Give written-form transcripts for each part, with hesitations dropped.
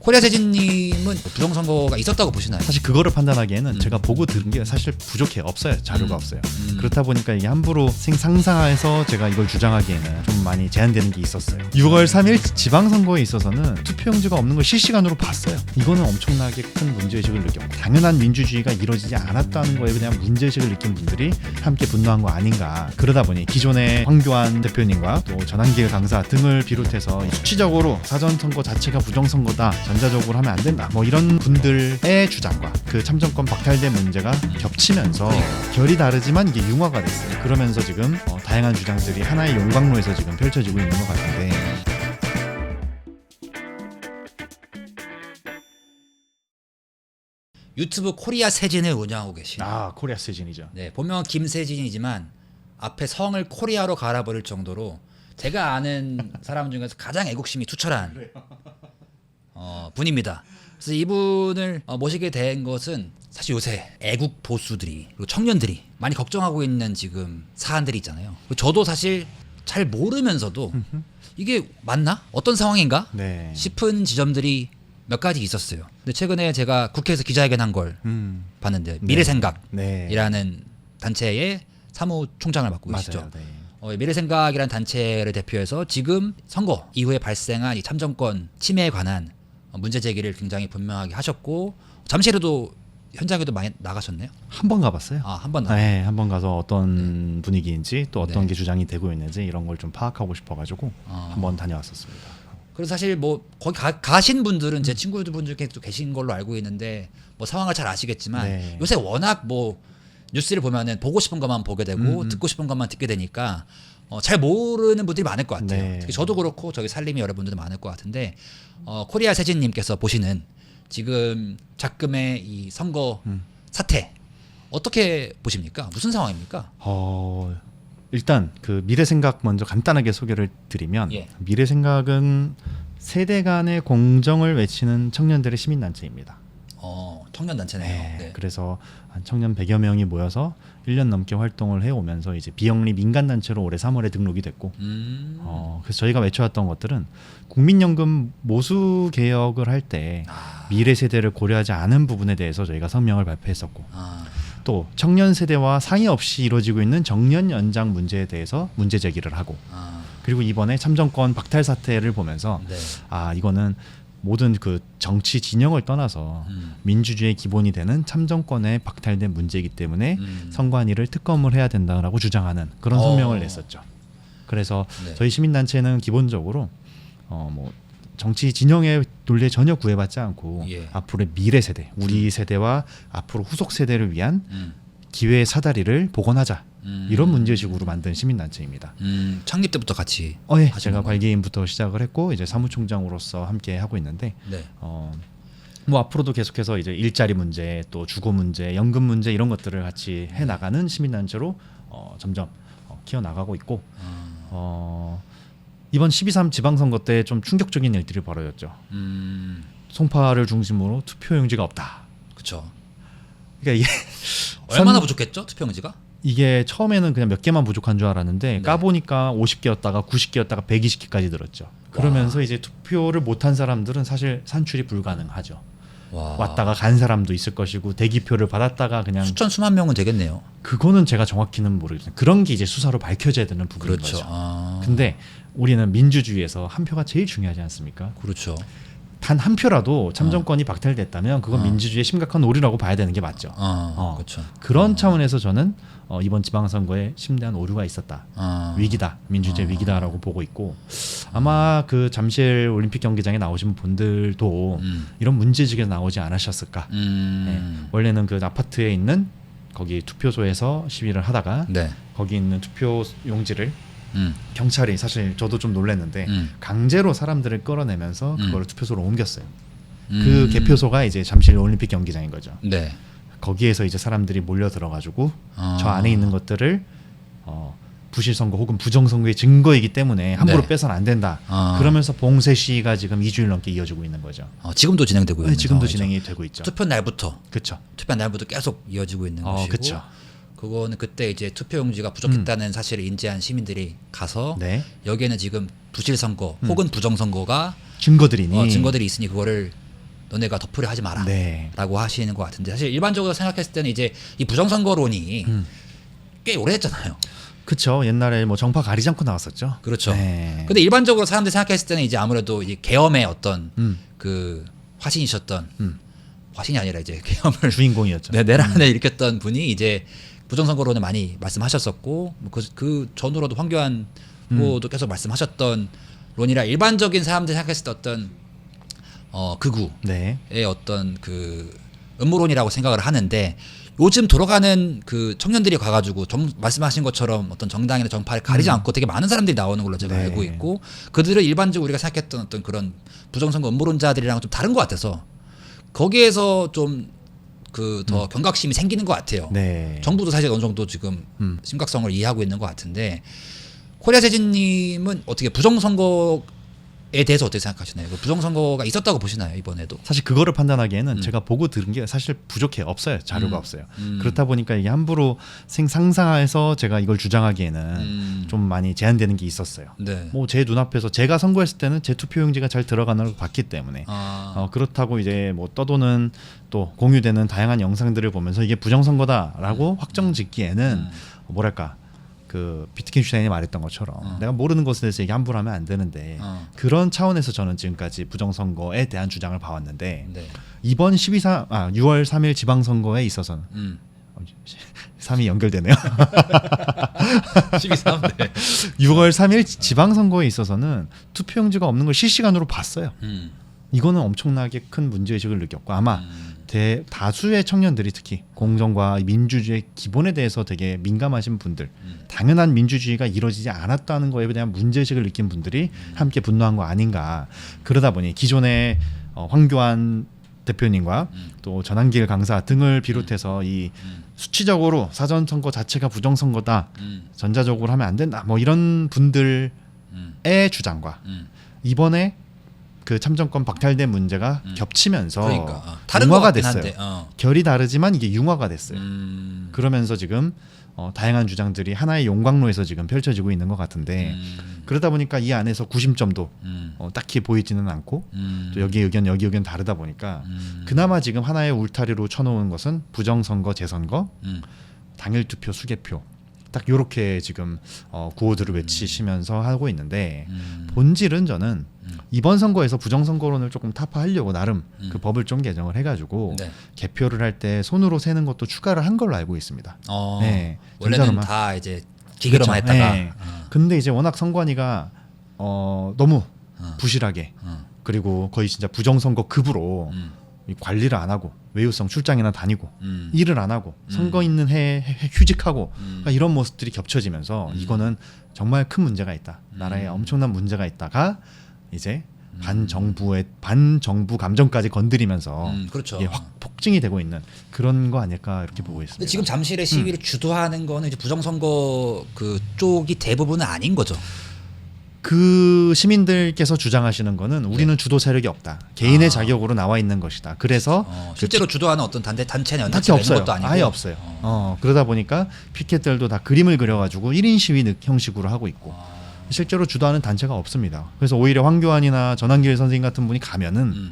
코리아 세진님은 부정선거가 있었다고 보시나요? 사실 그거를 판단하기에는 제가 보고 들은 게 사실 부족해요. 없어요. 자료가 없어요. 그렇다 보니까 이게 함부로 상상해서 제가 이걸 주장하기에는 좀 많이 제한되는 게 있었어요. 6월 3일 지방선거에 있어서는 투표용지가 없는 걸 실시간으로 봤어요. 이거는 엄청나게 큰 문제의식을 느꼈고, 당연한 민주주의가 이루어지지 않았다는 거에 대한 문제의식을 느낀 분들이 함께 분노한 거 아닌가. 그러다 보니 기존의 황교안 대표님과 또 전한길 강사 등을 비롯해서 수치적으로 사전선거 자체가 부정선거다, 전자적으로 하면 안 된다, 뭐 이런 분들의 주장과 그 참정권 박탈된 문제가 겹치면서 결이 다르지만 이게 융화가 됐어요. 그러면서 지금 다양한 주장들이 하나의 용광로에서 지금 펼쳐지고 있는 것 같은데, 유튜브 코리아 세진을 운영하고 계신 코리아 세진이죠. 네, 본명은 김세진이지만 앞에 성을 코리아로 갈아버릴 정도로 제가 아는 사람 중에서 가장 애국심이 투철한 분입니다. 그래서 이분을 모시게 된 것은 사실 요새 애국 보수들이 그리고 청년들이 많이 걱정하고 있는 지금 사안들이 있잖아요. 저도 사실 잘 모르면서도 이게 맞나? 어떤 상황인가? 네. 싶은 지점들이 몇 가지 있었어요. 근데 최근에 제가 국회에서 기자회견한 걸 봤는데 미래생각이라는 단체의 사무총장을 맡고 계시죠. 네. 미래생각이라는 단체를 대표해서 지금 선거 이후에 발생한 이 참정권 침해에 관한 문제 제기를 굉장히 분명하게 하셨고, 잠시라도 현장에도 많이 나가셨네요. 한 번 가봤어요. 한 번 네, 한 번 가서 어떤 분위기인지 또 어떤 게 주장이 되고 있는지 이런 걸 좀 파악하고 싶어가지고 한 번 다녀왔었습니다. 그래서 사실 뭐 거기 가신 분들은 제 친구분 중에 또 계신 걸로 알고 있는데 뭐 상황을 잘 아시겠지만 요새 워낙 뭐 뉴스를 보면은 보고 싶은 것만 보게 되고 듣고 싶은 것만 듣게 되니까 잘 모르는 분들이 많을 것 같아요. 특히 저도 그렇고 저기 살림이 여러분들도 많을 것 같은데 코리아 세진님께서 보시는 지금 작금의 이 선거 사태 어떻게 보십니까? 무슨 상황입니까? 일단 그 미래생각 먼저 간단하게 소개를 드리면, 미래생각은 세대 간의 공정을 외치는 청년들의 시민단체입니다. 청년단체네요. 네. 그래서 한 청년 100여 명이 모여서 1년 넘게 활동을 해오면서 이제 비영리 민간단체로 올해 3월에 등록이 됐고, 그래서 저희가 외쳐왔던 것들은 국민연금 모수 개혁을 할 때 미래 세대를 고려하지 않은 부분에 대해서 저희가 성명을 발표했었고, 또 청년 세대와 상의 없이 이루어지고 있는 정년 연장 문제에 대해서 문제 제기를 하고, 그리고 이번에 참정권 박탈 사태를 보면서 이거는 모든 그 정치 진영을 떠나서 민주주의의 기본이 되는 참정권에 박탈된 문제이기 때문에 선관위를 특검을 해야 된다라고 주장하는 그런 성명을 냈었죠. 그래서 저희 시민단체는 기본적으로 뭐 정치 진영의 논리에 전혀 구애받지 않고 앞으로의 미래 세대, 우리 세대와 앞으로 후속 세대를 위한 기회의 사다리를 복원하자, 이런 문제식으로 만든 시민단체입니다. 창립 때부터 같이 제가 발기인부터 시작을 했고 이제 사무총장으로서 함께 하고 있는데, 뭐 앞으로도 계속해서 이제 일자리 문제, 또 주거 문제, 연금 문제 이런 것들을 같이 해 나가는 시민단체로 점점 키워 나가고 있고, 이번 12.3 지방선거 때 좀 충격적인 일들이 벌어졌죠. 송파를 중심으로 투표용지가 없다. 그렇죠. 그러니까 이게 얼마나 부족했죠, 투표용지가? 이게 처음에는 그냥 몇 개만 부족한 줄 알았는데 까보니까 50개였다가 90개였다가 120개까지 들었죠. 그러면서 이제 투표를 못한 사람들은 사실 산출이 불가능하죠. 왔다가 간 사람도 있을 것이고, 대기표를 받았다가 그냥 수천 수만 명은 되겠네요. 그거는 제가 정확히는 모르겠어요. 그런 게 이제 수사로 밝혀져야 되는 부분인 거죠. 근데 우리는 민주주의에서 한 표가 제일 중요하지 않습니까? 그렇죠. 단 한 표라도 참정권이 박탈됐다면 그건 민주주의의 심각한 오류라고 봐야 되는 게 맞죠. 그렇죠. 그런 차원에서 저는 이번 지방선거에 심대한 오류가 있었다. 위기다. 민주주의 위기다라고 보고 있고, 아마 그 잠실 올림픽 경기장에 나오신 분들도 이런 문제지게 나오지 않으셨을까. 원래는 그 아파트에 있는 거기 투표소에서 시위를 하다가 거기 있는 투표 용지를 경찰이, 사실 저도 좀 놀랐는데 강제로 사람들을 끌어내면서 그거를 투표소로 옮겼어요. 그 개표소가 이제 잠실 올림픽 경기장인 거죠. 거기에서 이제 사람들이 몰려 들어가지고 저 안에 있는 것들을 부실선거 혹은 부정선거의 증거이기 때문에 함부로 빼서는 안 된다. 그러면서 봉쇄 시위가 지금 2주일 넘게 이어지고 있는 거죠. 지금도 진행되고 있는 지금도 진행이 되고 있죠. 투표 날부터. 그렇죠. 투표 날부터 계속 이어지고 있는 것이고. 그렇죠. 그거는 그때 이제 투표용지가 부족했다는 사실을 인지한 시민들이 가서 여기에는 지금 부실선거 혹은 부정선거가 증거들이 있으니 그거를 너네가 덮으려 하지 마라. 네. 라고 하시는 것 같은데 사실 일반적으로 생각했을 때는 이제 이 부정선거론이 꽤 오래 했잖아요. 그쵸. 옛날에 뭐 정파 가리지 않고 나왔었죠. 그렇죠. 네. 근데 일반적으로 사람들이 생각했을 때는 이제 아무래도 이 계엄의 어떤 그 화신이셨던 화신이 아니라 이제 계엄을 주인공이었죠. 네, 내란을 일으켰던 분이 이제 부정선거론을 많이 말씀하셨었고 뭐 그 전후로도 황교안 후보도 계속 말씀하셨던 론이라 일반적인 사람들이 생각했을 때 어떤 극우의 네. 어떤 그 음모론이라고 생각을 하는데 요즘 돌아가는 그 청년들이 가가지고 말씀하신 것처럼 어떤 정당이나 정파를 가리지 않고 되게 많은 사람들이 나오는 걸로 제가 네. 알고 있고 그들은 일반적으로 우리가 생각했던 어떤 그런 부정선거 음모론자들이랑 좀 다른 것 같아서 거기에서 좀 그 더 경각심이 생기는 것 같아요. 네. 정부도 사실 어느 정도 지금 심각성을 이해하고 있는 것 같은데 코리아 재진님은 어떻게 부정선거에 대해서 어떻게 생각하시나요? 부정선거가 있었다고 보시나요 이번에도? 사실 그거를 판단하기에는 제가 보고 들은 게 사실 부족해요. 없어요. 자료가 없어요. 그렇다 보니까 이게 함부로 상상해서 제가 이걸 주장하기에는 좀 많이 제한되는 게 있었어요. 네. 뭐 제 눈앞에서 제가 선거했을 때는 제 투표용지가 잘 들어가는 걸 봤기 때문에 그렇다고 이제 뭐 떠도는 또 공유되는 다양한 영상들을 보면서 이게 부정선거다라고 확정짓기에는 뭐랄까 그 비트겐슈타인이 말했던 것처럼 내가 모르는 것에 대해서 얘기 함부로 하면 안 되는데 그런 차원에서 저는 지금까지 부정선거에 대한 주장을 봐왔는데 네. 이번 6월 3일 지방선거에 있어서는 3이 연결되네요. 12.3. 네. 6월 3일 지방선거에 있어서는 투표용지가 없는 걸 실시간으로 봤어요. 이거는 엄청나게 큰 문제의식을 느꼈고 아마 다수의 청년들이 특히 공정과 민주주의의 기본에 대해서 되게 민감하신 분들 당연한 민주주의가 이루어지지 않았다는 거에 대한 문제의식을 느낀 분들이 함께 분노한 거 아닌가. 그러다 보니 기존의 황교안 대표님과 또 전한길 강사 등을 비롯해서 이 수치적으로 사전선거 자체가 부정선거다 전자적으로 하면 안 된다 뭐 이런 분들의 주장과 이번에 그 참정권 박탈된 문제가 겹치면서 그러니까 다른 융화가 것 같긴 됐어요. 한데, 결이 다르지만 이게 융화가 됐어요. 그러면서 지금 다양한 주장들이 하나의 용광로에서 지금 펼쳐지고 있는 것 같은데 그러다 보니까 이 안에서 구심점도 딱히 보이지는 않고 또 여기 의견 다르다 보니까 그나마 지금 하나의 울타리로 쳐놓은 것은 부정선거, 재선거, 당일투표, 수개표 딱 요렇게 지금 구호들을 외치시면서 하고 있는데 본질은 저는 이번 선거에서 부정선거론을 조금 타파하려고 나름 그 법을 좀 개정을 해가지고 네. 개표를 할 때 손으로 세는 것도 추가를 한 걸로 알고 있습니다. 네, 원래는 전자로만. 다 이제 기계로만 그렇죠. 했다가 네. 근데 이제 워낙 선관위가 너무 부실하게 그리고 거의 진짜 부정선거급으로 이 관리를 안 하고 외유성 출장이나 다니고 일을 안 하고 선거 있는 해 휴직하고 그러니까 이런 모습들이 겹쳐지면서 이거는 정말 큰 문제가 있다. 나라에 엄청난 문제가 있다가 이제 반정부 감정까지 건드리면서 그렇죠. 이게 확 폭증이 되고 있는 그런 거 아닐까 이렇게 보고 있습니다. 근데 지금 잠실의 시위를 주도하는 거는 이제 부정선거 그 쪽이 대부분은 아닌 거죠. 그 시민들께서 주장하시는 거는 우리는 주도 세력이 없다. 개인의 자격으로 나와 있는 것이다. 그래서 실제로 주도하는 어떤 단체나 딱히 연합체가 있는 없어요. 것도 아니고 아예 없어요. 그러다 보니까 피켓들도 다 그림을 그려가지고 1인 시위 형식으로 하고 있고 실제로 주도하는 단체가 없습니다. 그래서 오히려 황교안이나 전한길 선생님 같은 분이 가면은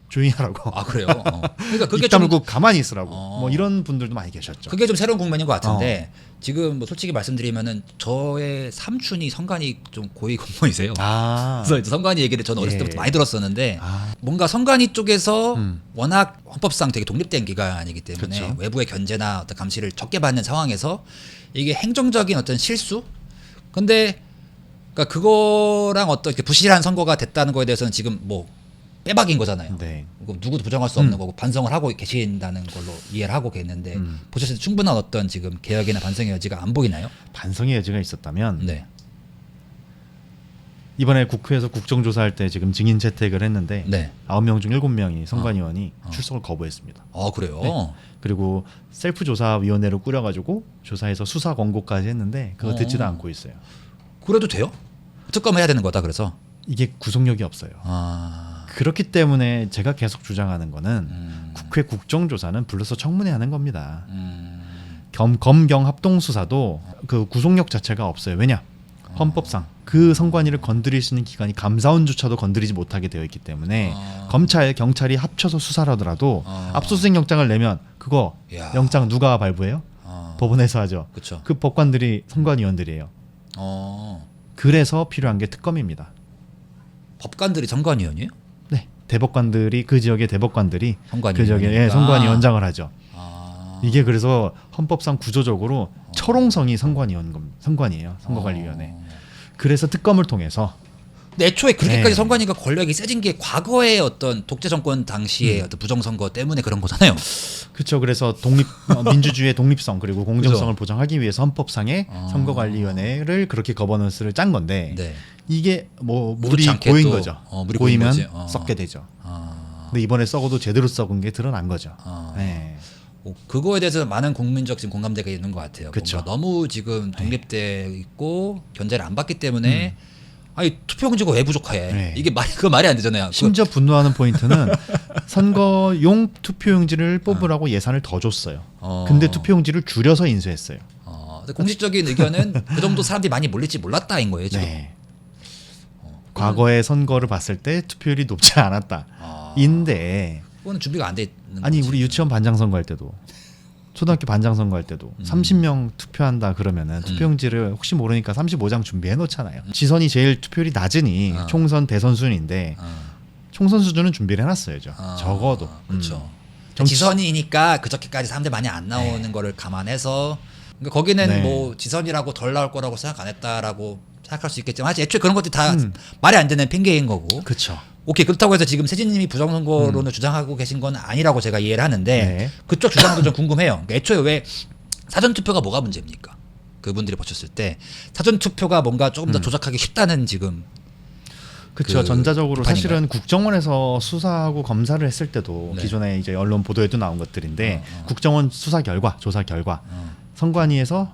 조용히 하라고. 아 그래요? 그러니까 그게 입 다물고 가만히 있으라고. 뭐 이런 분들도 많이 계셨죠. 그게 좀 새로운 국면인 것 같은데 지금 뭐 솔직히 말씀드리면은 저의 삼촌이 선관위 좀 고위 공무원이세요. 그래서 이제 선관위 얘기를 저는 어렸을 때부터 많이 들었었는데 뭔가 선관위 쪽에서 워낙 헌법상 되게 독립된 기관이기 때문에 그쵸. 외부의 견제나 어떤 감시를 적게 받는 상황에서 이게 행정적인 어떤 실수? 근데 그러니까 그거랑 어떤 이렇게 부실한 선거가 됐다는 거에 대해서는 지금 뭐 빼박인 거잖아요. 네. 누구도 부정할 수 없는 거고 반성을 하고 계신다는 걸로 이해를 하고 계는데 보셨을 때 충분한 어떤 지금 개혁이나 반성의 여지가 안 보이나요? 반성의 여지가 있었다면 네. 이번에 국회에서 국정조사할 때 지금 증인 채택을 했는데 네. 9명 중 7명이 선관위원이 출석을 거부했습니다. 그래요? 네. 그리고 셀프 조사위원회를 꾸려가지고 조사해서 수사 권고까지 했는데 그거 듣지도 않고 있어요. 그래도 돼요? 특검을 해야 되는 거다 그래서? 이게 구속력이 없어요. 그렇기 때문에 제가 계속 주장하는 거는 국회 국정조사는 불러서 청문회 하는 겁니다. 검경 합동수사도 그 구속력 자체가 없어요. 왜냐? 헌법상 그 선관위를 건드릴 수 있는 기관이 감사원조차도 건드리지 못하게 되어 있기 때문에 검찰, 경찰이 합쳐서 수사를 하더라도 압수수색 영장을 내면 그거 야. 영장 누가 발부해요? 법원에서 하죠. 그쵸. 그 법관들이 선관위원들이에요. 그래서 필요한 게 특검입니다. 법관들이 선관위원이에요? 네, 대법관들이 그 지역의 대법관들이 선관위 그 지역에 위원이니까. 선관위원장을 하죠. 아. 이게 그래서 헌법상 구조적으로 철옹성이 선관이에요. 선거관리위원회. 그래서 특검을 통해서 근데 애초에 그렇게까지 네. 선관위가 권력이 세진 게 과거의 어떤 독재 정권 당시의 어떤 부정선거 때문에 그런 거잖아요. 그렇죠. 그래서 민주주의의 독립성 그리고 공정성을 보장하기 위해서 헌법상의 선거관리위원회를 그렇게 거버넌스를 짠 건데 네. 이게 뭐 물이 그렇지 않게 고인 또, 거죠. 물이 고인 고이면 거지. 썩게 되죠. 아. 근데 이번에 썩어도 제대로 썩은 게 드러난 거죠. 네. 그거에 대해서 많은 국민적 지금 공감대가 있는 것 같아요. 그쵸. 뭔가 너무 지금 독립돼 있고 견제를 안 받기 때문에 아니 투표용지가 왜 부족해? 네. 이게 그거 말이 안 되잖아요. 심지어 분노하는 포인트는 선거용 투표용지를 뽑으라고 예산을 더 줬어요. 근데 투표용지를 줄여서 인수했어요. 근데 공식적인 의견은 그 정도 사람들이 많이 몰릴지 몰랐다인 거예요. 지금. 네. 과거의 선거를 봤을 때 투표율이 높지 않았다. 인데 그거는 준비가 안 돼 있는 아니 거지. 우리 유치원 반장 선거할 때도 초등학교 반장 선거할 때도 30명 투표한다 그러면은 투표용지를 혹시 모르니까 35장 준비해 놓잖아요. 지선이 제일 투표율이 낮으니 총선 대선 수준인데 총선 수준은 준비를 해놨어야죠. 적어도. 그렇죠. 정치- 지선이니까 그저께까지 사람들 많이 안 나오는 거를 감안해서 그러니까 거기는 네. 뭐 지선이라고 덜 나올 거라고 생각 안 했다라고 생각할 수 있겠지만 사실 애초에 그런 것들이 다 말이 안 되는 핑계인 거고. 그렇죠. 오케이 그렇다고 해서 지금 세진님이 부정선거론을 주장하고 계신 건 아니라고 제가 이해를 하는데 네. 그쪽 주장도 좀 궁금해요. 그러니까 애초에 왜 사전투표가 뭐가 문제입니까? 그분들이 보셨을 때 사전투표가 뭔가 조금 더 조작하기 쉽다는 지금 그렇죠. 그 전자적으로 비판인가요? 사실은 국정원에서 수사하고 검사를 했을 때도 네. 기존에 이제 언론 보도에도 나온 것들인데 국정원 수사 결과, 조사 결과 선관위에서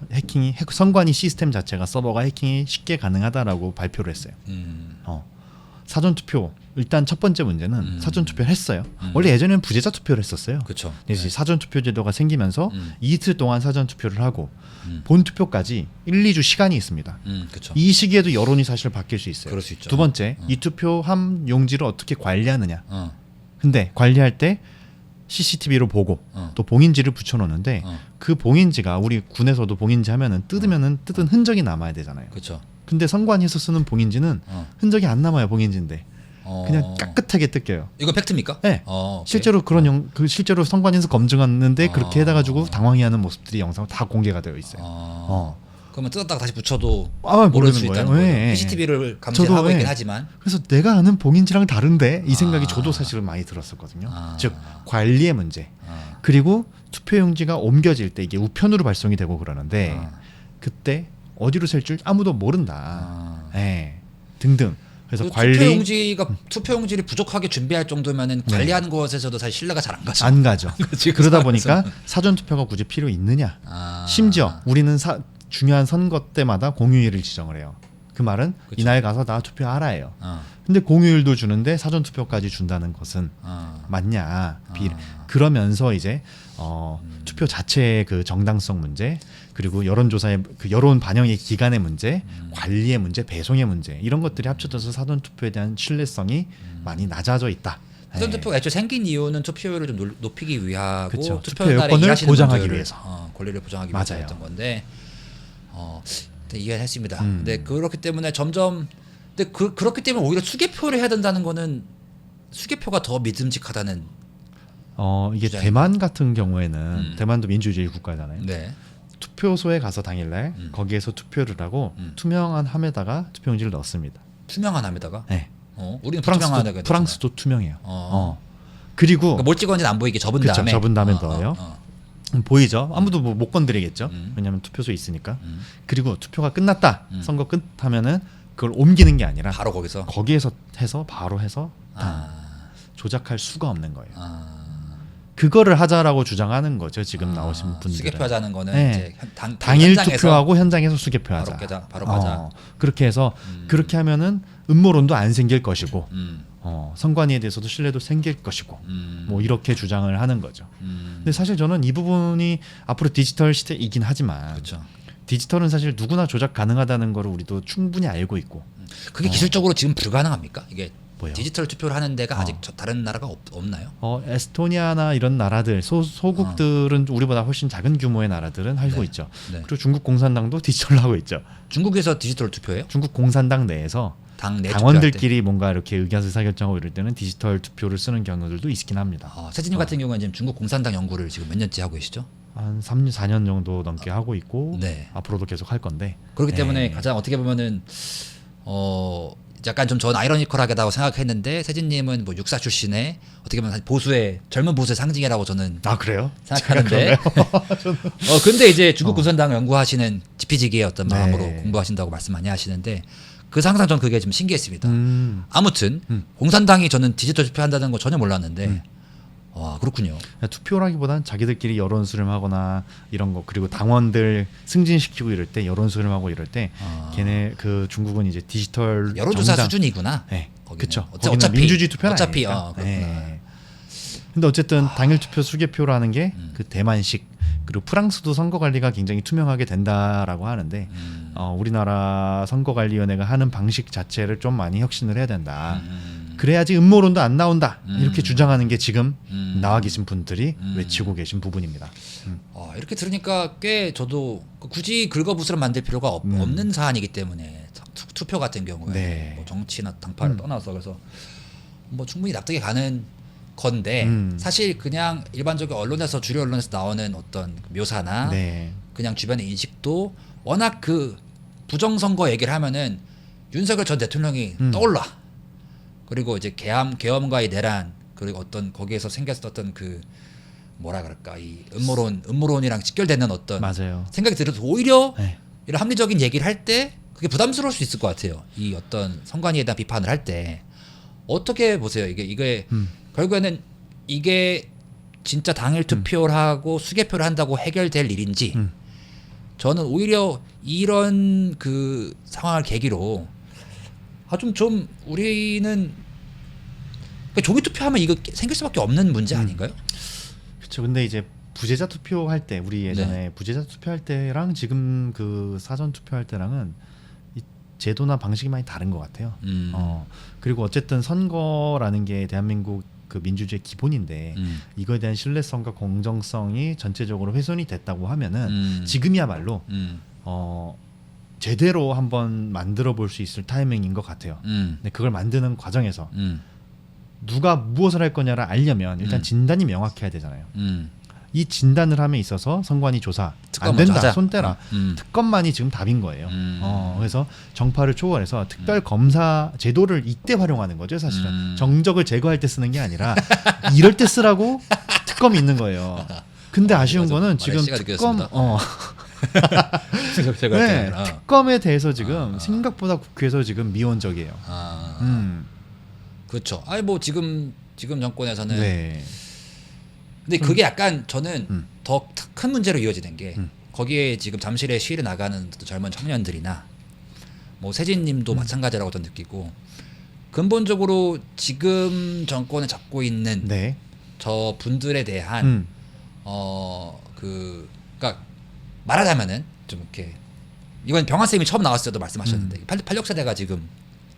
선관위 시스템 자체가 서버가 해킹이 쉽게 가능하다라고 발표를 했어요. 사전 투표 일단 첫 번째 문제는 사전 투표를 했어요. 원래 예전에는 부재자 투표를 했었어요. 그렇죠. 이제 사전 투표 제도가 생기면서 이틀 동안 사전 투표를 하고 음. 본 투표까지 1, 2주 시간이 있습니다. 그렇죠. 이 시기에도 여론이 사실 바뀔 수 있어요. 그럴 수 있죠. 두 번째, 이 투표함 용지를 어떻게 관리하느냐. 어. 근데 관리할 때 CCTV로 보고 또 봉인지를 붙여놓는데 그 봉인지가 우리 군에서도 봉인지 하면은 뜯으면은 뜯은 흔적이 남아야 되잖아요. 그렇죠. 근데 선관위에서 쓰는 봉인지는 흔적이 안 남아요. 봉인지인데 그냥 깨끗하게 뜯겨요. 이거 팩트입니까? 네. 오케이. 실제로 그런 실제로 선관위에서 검증했는데 그렇게 해가지고 당황해하는 모습들이 영상 다 공개가 되어 있어요. 그러면 뜯었다가 다시 붙여도 아, 모를 수 모르는 있다는 거예요. 거죠. 네. CCTV를 감시하고 저도, 있긴 네. 하지만 그래서 내가 아는 봉인지랑 다른데 이 생각이 저도 사실은 많이 들었었거든요. 즉 관리의 문제. 그리고 투표용지가 옮겨질 때 이게 우편으로 발송이 되고 그러는데 그때 어디로 셀 줄 아무도 모른다. 네. 등등. 그래서 관리 투표용지를 부족하게 준비할 정도면은 관리하는 것에서도 사실 신뢰가 잘 안 가죠. 안 가죠. 그치, 그 그러다 상황에서. 보니까 사전 투표가 굳이 필요 있느냐? 심지어 우리는 중요한 선거 때마다 공휴일을 지정을 해요. 그 말은 그쵸. 이날 가서 나 투표하라예요. 근데 공휴일도 주는데 사전 투표까지 준다는 것은 맞냐? 그러면서 이제 투표 자체의 그 정당성 문제, 그리고 여론조사의 그 여론 반영의 기간의 문제, 관리의 문제, 배송의 문제 이런 것들이 합쳐져서 사전 투표에 대한 신뢰성이 많이 낮아져 있다. 사전투표가 애초에 생긴 이유는 투표율을 좀 높이기 위하고 그쵸. 투표 투표 날에 여건을 일하시는 보장하기 분들을, 위해서. 권리를 보장하기 맞아요. 위해서였던 건데 이해했습니다. 근데 그렇기 때문에 점점 그렇기 때문에 오히려 수개표를 해야 된다는 거는 수개표가 더 믿음직하다는 이게 주장입니다. 대만 같은 경우에는 대만도 민주주의 국가잖아요. 네. 투표소에 가서 당일날 거기에서 투표를 하고 투명한 함에다가 투표용지를 넣습니다. 투명한 함에다가 네. 우리는 투명한 함에다가 프랑스도 투명해요. 그리고 그러니까 뭘 찍었는지 안 보이게 접은 그쵸, 다음에 접은 다음에 넣어요. 보이죠? 아무도 못 건드리겠죠. 왜냐하면 투표소에 있으니까. 그리고 투표가 끝났다. 선거 끝하면은 그걸 옮기는 게 아니라 바로 거기서 거기에서 해서 바로 해서 조작할 수가 없는 거예요. 그거를 하자라고 주장하는 거죠. 지금 나오신 분들은. 수개표하자는 거는 네. 이제 당일 현장에서 투표하고 현장에서 수개표하자. 바로 가자. 그렇게 해서 그렇게 하면은 음모론도 안 생길 것이고 선관위에 대해서도 신뢰도 생길 것이고 뭐 이렇게 주장을 하는 거죠. 근데 사실 저는 이 부분이 앞으로 디지털 시대이긴 하지만 그렇죠. 디지털은 사실 누구나 조작 가능하다는 거를 우리도 충분히 알고 있고. 그게 기술적으로 지금 불가능합니까? 이게 뭐요? 디지털 투표를 하는 데가 아직 다른 나라가 없나요? 에스토니아나 이런 나라들 소국들은 우리보다 훨씬 작은 규모의 나라들은 하고 네. 있죠. 네. 그리고 중국 공산당도 디지털로 하고 있죠. 중국에서 디지털 투표예요? 중국 공산당 내에서 당 내 당원들끼리 뭔가 이렇게 의사결정하고 이럴 때는 디지털 투표를 쓰는 경우들도 있긴 합니다. 세진님 같은 경우는 지금 중국 공산당 연구를 지금 몇 년째 하고 계시죠? 한 3년, 4년 정도 넘게 하고 있고 네. 앞으로도 계속 할 건데. 그렇기 때문에 네. 가장 어떻게 보면은 약간 좀 전 아이러니컬하다고 생각했는데 세진님은 뭐 육사 출신의 어떻게 보면 젊은 보수의 상징이라고 저는 그래요? 생각하는데 근데 이제 중국 공산당 연구하시는 지피지기의 어떤 네. 마음으로 공부하신다고 말씀 많이 하시는데 그래서 항상 전 그게 좀 신기했습니다. 아무튼 공산당이 저는 디지털 투표한다는 거 전혀 몰랐는데 와 그렇군요. 투표라기보단 자기들끼리 여론 수렴하거나 이런 거 그리고 당원들 승진시키고 이럴 때 여론 수렴하고 이럴 때 걔네 그 중국은 이제 디지털 여론조사 수준이구나. 네, 그렇죠. 어차피 민주주의 투표는 어차피 아니니까. 그렇구나. 네. 근데 어쨌든 당일 투표 수개표라는 게 그 대만식 그리고 프랑스도 선거 관리가 굉장히 투명하게 된다라고 하는데 우리나라 선거관리위원회가 하는 방식 자체를 좀 많이 혁신을 해야 된다. 그래야지 음모론도 안 나온다. 이렇게 주장하는 게 지금 나와 계신 분들이 외치고 계신 부분입니다. 이렇게 들으니까 꽤 저도 굳이 긁어부스럼 만들 필요가 없는 사안이기 때문에 투표 같은 경우에 네. 뭐 정치나 당파를 떠나서 그래서 뭐 충분히 납득이 가는 건데 사실 그냥 일반적인 언론에서 주류 언론에서 나오는 어떤 묘사나 네. 그냥 주변의 인식도 워낙 그 부정선거 얘기를 하면은 윤석열 전 대통령이 떠올라. 그리고 이제 계엄과의 내란 그리고 어떤 거기에서 생겼었던 그 뭐라 그럴까 이 음모론이랑 직결되는 어떤 맞아요. 생각이 들어서 오히려 네. 이런 합리적인 얘기를 할 때 그게 부담스러울 수 있을 것 같아요. 이 어떤 선관위에 대한 비판을 할 때 어떻게 보세요? 이게 결국에는 이게 진짜 당일 투표를 하고 수개표를 한다고 해결될 일인지 저는 오히려 이런 그 상황을 계기로 좀 우리는 그러니까 조기 투표하면 이거 생길 수밖에 없는 문제 아닌가요? 그렇죠. 근데 이제 부재자 투표할 때 우리 예전에 부재자 투표할 때랑 지금 그 사전 투표할 때랑은 이 제도나 방식이 많이 다른 것 같아요. 그리고 어쨌든 선거라는 게 대한민국 그 민주주의 기본인데 이거에 대한 신뢰성과 공정성이 전체적으로 훼손이 됐다고 하면은 지금이야말로 제대로 한번 만들어 볼 수 있을 타이밍인 것 같아요. 근데 그걸 만드는 과정에서 누가 무엇을 할 거냐를 알려면 일단 진단이 명확해야 되잖아요. 이 진단을 함에 있어서 선관위 조사 안 된다, 손 떼라. 특검만이 지금 답인 거예요. 그래서 정파를 초월해서 특별 검사 제도를 이때 활용하는 거죠, 사실은. 정적을 제거할 때 쓰는 게 아니라 이럴 때 쓰라고 특검이 있는 거예요. 근데 아쉬운 거는 지금 특검 네, 특검에 대해서 지금 생각보다 국회에서 지금 미온적이에요. 그렇죠. 아니 뭐 지금 정권에서는 네. 근데 그게 약간 저는 더 큰 문제로 이어지는 게 거기에 지금 잠실에 시위를 나가는 젊은 청년들이나 뭐 세진님도 마찬가지라고 저는 느끼고 근본적으로 지금 정권을 잡고 있는 네. 저 분들에 대한 그러니까 말하자면은 좀 이렇게 이건 병환 쌤이 처음 나왔을 때도 말씀하셨는데 86세대가 지금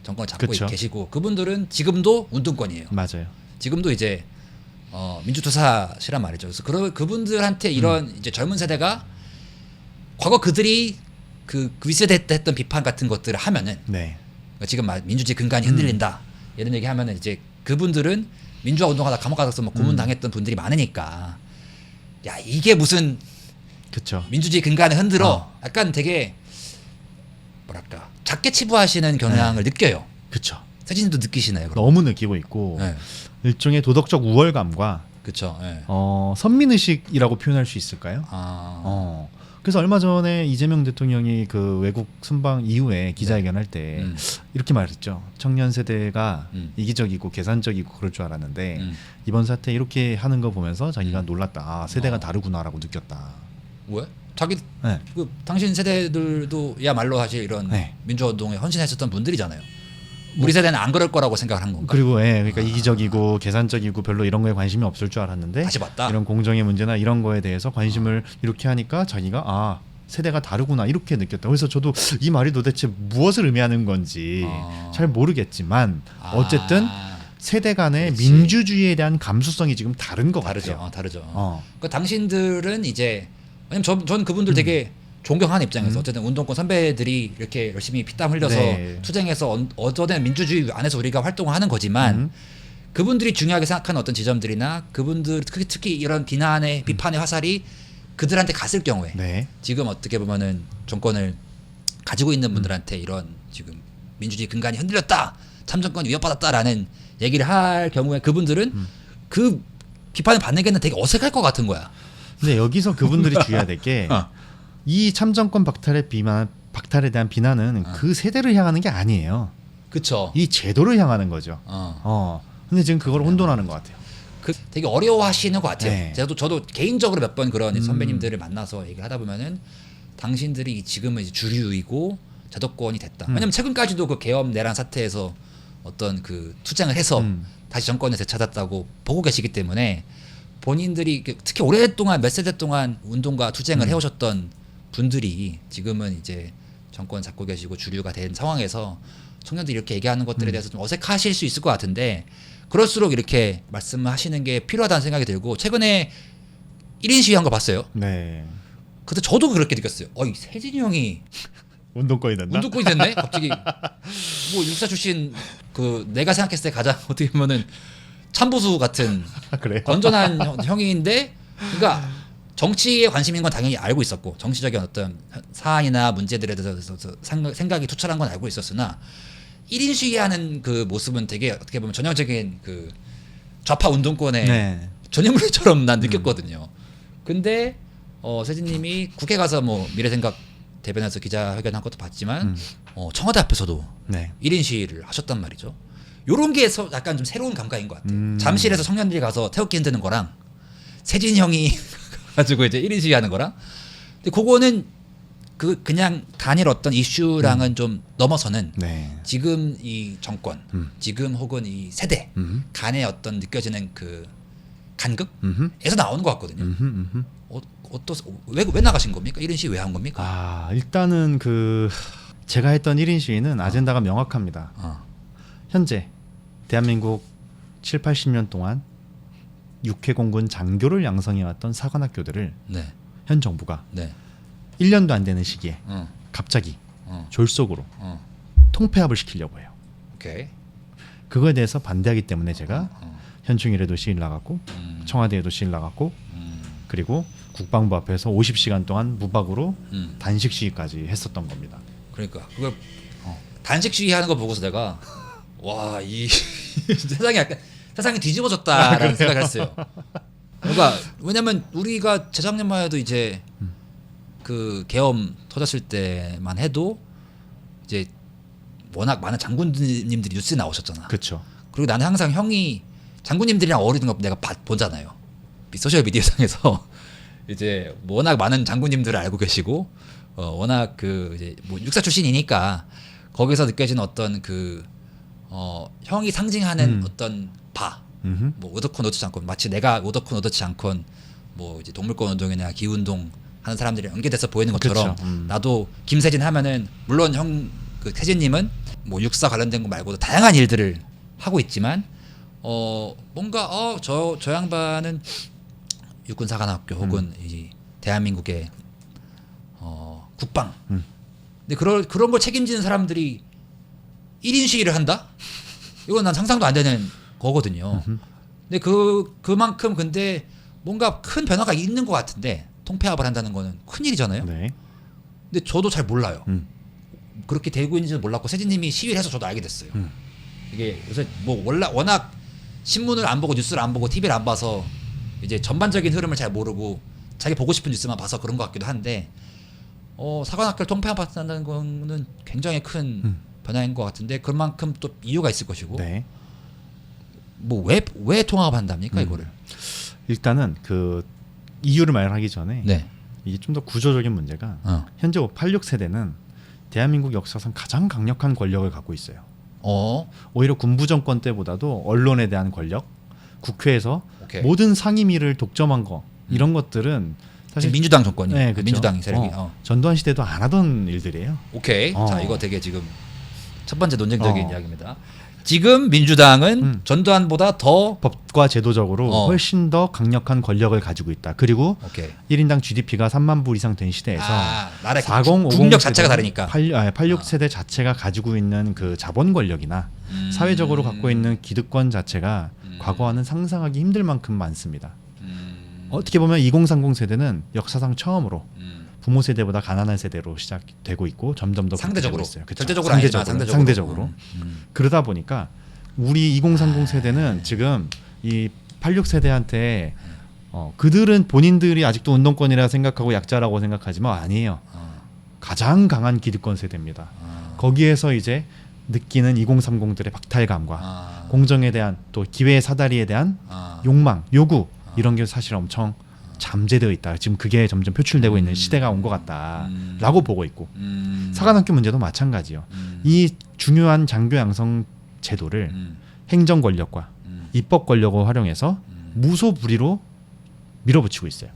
정권을 잡고 그쵸. 계시고 그분들은 지금도 운동권이에요. 맞아요. 지금도 이제 민주투사시란 말이죠. 그래서 그분들한테 이런 이제 젊은 세대가 과거 그들이 그 윗세대 때 했던 비판 같은 것들을 하면은 네. 그러니까 지금 민주주의 근간이 흔들린다 이런 얘기 하면은 이제 그분들은 민주화 운동하다 감옥 가서 뭐 고문당했던 분들이 많으니까 야 이게 무슨 그렇죠. 민주주의 근간을 흔들어 약간 되게 뭐랄까 작게 치부하시는 경향을 느껴요. 그렇죠. 세진님도 느끼시나요? 그럼? 너무 느끼고 있고 네. 일종의 도덕적 우월감과 그렇죠. 네. 선민의식이라고 표현할 수 있을까요? 그래서 얼마 전에 이재명 대통령이 그 외국 순방 이후에 기자회견할 때 이렇게 말했죠. 청년 세대가 이기적이고 계산적이고 그럴 줄 알았는데 이번 사태 이렇게 하는 거 보면서 자기가 놀랐다. 세대가 다르구나라고 느꼈다. 왜? 자기 네. 그 당신 세대들도야말로 사실 이런 네. 민주화 운동에 헌신했었던 분들이잖아요. 우리 세대는 안 그럴 거라고 생각을 한 건가? 그리고 그러니까 이기적이고 계산적이고 별로 이런 거에 관심이 없을 줄 알았는데 다시 봤다. 이런 공정의 문제나 이런 거에 대해서 관심을 이렇게 하니까 자기가 세대가 다르구나 이렇게 느꼈다. 그래서 저도 이 말이 도대체 무엇을 의미하는 건지 잘 모르겠지만 어쨌든 세대 간의 그렇지. 민주주의에 대한 감수성이 지금 다른 것 같아요. 다르죠. 그러니까 당신들은 이제 왜냐면 저는 그분들 되게 존경하는 입장에서 어쨌든 운동권 선배들이 이렇게 열심히 피땀 흘려서 네. 투쟁해서 얻어낸 민주주의 안에서 우리가 활동을 하는 거지만 그분들이 중요하게 생각하는 어떤 지점들이나 그분들 특히 이런 비판의 화살이 그들한테 갔을 경우에 네. 지금 어떻게 보면은 정권을 가지고 있는 분들한테 이런 지금 민주주의 근간이 흔들렸다, 참정권이 위협받았다라는 얘기를 할 경우에 그분들은 그 비판을 받는 게 되게 어색할 것 같은 거야. 근데 여기서 그분들이 주의해야 될 게 이 참정권 박탈에 대한 비난은 그 세대를 향하는 게 아니에요. 그쵸. 이 제도를 향하는 거죠. 근데 지금 그걸 혼돈하는 것 같아요. 되게 어려워하시는 것 같아요. 네. 저도 개인적으로 몇 번 그런 선배님들을 만나서 얘기하다 보면은 당신들이 지금은 이제 주류이고 제도권이 됐다. 왜냐면 최근까지도 그 계엄 내란 사태에서 어떤 그 투쟁을 해서 다시 정권을 되찾았다고 보고 계시기 때문에 본인들이 특히 오랫동안 몇 세대 동안 운동과 투쟁을 해오셨던 분들이 지금은 이제 정권 잡고 계시고 주류가 된 상황에서 청년들이 이렇게 얘기하는 것들에 대해서 좀 어색하실 수 있을 것 같은데 그럴수록 이렇게 말씀하시는 게 필요하다는 생각이 들고 최근에 1인 시위한 거 봤어요. 네. 그때 저도 그렇게 느꼈어요. 이 세진이 형이 운동권이 된다. 운동권이 됐네. 갑자기 뭐 육사 출신 그 내가 생각했을 때 가장 어떻게 보면은 참보수 같은 그래요? 건전한 형인데 그러니까 정치에 관심인 건 당연히 알고 있었고 정치적인 어떤 사안이나 문제들에 대해서 생각이 투철한 건 알고 있었으나 1인 시위하는 그 모습은 되게 어떻게 보면 전형적인 그 좌파 운동권의 네. 전형물처럼 난 느꼈거든요. 근데 세진님이 국회 가서 뭐 미래생각 대변에서 기자회견한 것도 봤지만 청와대 앞에서도 네. 1인 시위를 하셨단 말이죠. 요런 게 약간 좀 새로운 감각인 것 같아요. 잠실에서 청년들이 가서 태극기 흔드는 거랑 세진이 형이 가지고 이제 1인 시위하는 거랑 근데 그거는 그냥 단일 어떤 이슈랑은 좀 넘어서는 네. 지금 이 정권, 지금 혹은 이 세대 간의 어떤 느껴지는 그 간극에서 나오는 것 같거든요. 왜 나가신 겁니까? 1인 시위 왜 한 겁니까? 일단은 제가 했던 1인 시위는 아젠다가 명확합니다. 현재 대한민국 7, 80년 동안 육해공군 장교를 양성해왔던 사관학교들을 네. 현 정부가 네. 1년도 안 되는 시기에 어. 갑자기 어. 졸속으로 어. 통폐합을 시키려고 해요. 오케이. 그거에 대해서 반대하기 때문에 제가 현충일에도 시위를 나갔고 청와대에도 시위를 나갔고 그리고 국방부 앞에서 50시간 동안 무박으로 단식 시위까지 했었던 겁니다. 그러니까 그걸 단식 시위하는 거 보고서 내가 와 이 세상이 뒤집어졌다라는 생각을 했어요. 그러니까 왜냐면 우리가 재작년만 해도 이제 그 계엄 터졌을 때만 해도 이제 워낙 많은 장군님들이 뉴스에 나오셨잖아. 그렇죠. 그리고 나는 항상 형이 장군님들이랑 어울리는 거 내가 보잖아요. 소셜 미디어상에서 이제 워낙 많은 장군님들을 알고 계시고 워낙 그 이제 뭐 육사 출신이니까 거기서 느껴지는 어떤 형이 상징하는 어떤 뭐 오더콘 오더치 않건 마치 내가 오더콘 오더치 않건 뭐 이제 동물권 운동이나 기운동 하는 사람들이 연계돼서 보이는 것처럼 나도 김세진 하면은 물론 형 그 세진님은 뭐 육사 관련된 거 말고도 다양한 일들을 하고 있지만 뭔가 저 양반은 육군사관학교 혹은 이 대한민국의 국방 근데 그런 걸 책임지는 사람들이 1인 시위를 한다? 이건 난 상상도 안 되는 거거든요. 근데 그만큼 근데 뭔가 큰 변화가 있는 것 같은데 통폐합을 한다는 거는 큰 일이잖아요. 네. 근데 저도 잘 몰라요. 그렇게 되고 있는지는 몰랐고 세진님이 시위를 해서 저도 알게 됐어요. 이게 요새 뭐 워낙 신문을 안 보고 뉴스를 안 보고 TV를 안 봐서 이제 전반적인 흐름을 잘 모르고 자기 보고 싶은 뉴스만 봐서 그런 것 같기도 한데 사관학교를 통폐합한다는 거는 굉장히 큰 변화인 것 같은데 그만큼 또 이유가 있을 것이고 네. 뭐 왜 통합한답니까 이거를? 일단은 그 이유를 말하기 전에 네. 이게 좀 더 구조적인 문제가 현재 86세대는 대한민국 역사상 가장 강력한 권력을 갖고 있어요. 오히려 군부 정권 때보다도 언론에 대한 권력, 국회에서 오케이. 모든 상임위를 독점한 거 이런 것들은 사실 민주당 정권이 네, 그쵸. 민주당 세력이. 전두환 시대도 안 하던 일들이에요. 오케이. 자 이거 되게 지금 첫 번째 논쟁적인 어. 이야기입니다. 지금 민주당은 전두환보다 더 법과 제도적으로 훨씬 더 강력한 권력을 가지고 있다. 그리고 오케이. 1인당 GDP가 3만 불 이상 된 시대에서 나라의 40, 50 국력 자체가 다르니까 86 세대 자체가 가지고 있는 그 자본 권력이나 사회적으로 갖고 있는 기득권 자체가 과거와는 상상하기 힘들 만큼 많습니다. 어떻게 보면 2030 세대는 역사상 처음으로 부모 세대보다 가난한 세대로 시작되고 있고 점점 더 상대적으로 있어요. 그쵸? 절대적으로 아니지만 상대적으로. 그러다 보니까 우리 2030 세대는 지금 이 86 세대한테 그들은 본인들이 아직도 운동권이라 생각하고 약자라고 생각하지만 아니에요. 가장 강한 기득권 세대입니다. 거기에서 이제 느끼는 2030들의 박탈감과 공정에 대한 또 기회의 사다리에 대한 욕망, 요구 이런 게 사실 엄청 잠재되어 있다. 지금 그게 점점 표출되고 있는 시대가 온 것 같다라고 보고 있고 사관학교 문제도 마찬가지요. 이 중요한 장교 양성 제도를 행정 권력과 입법 권력을 활용해서 무소불위로 밀어붙이고 있어요.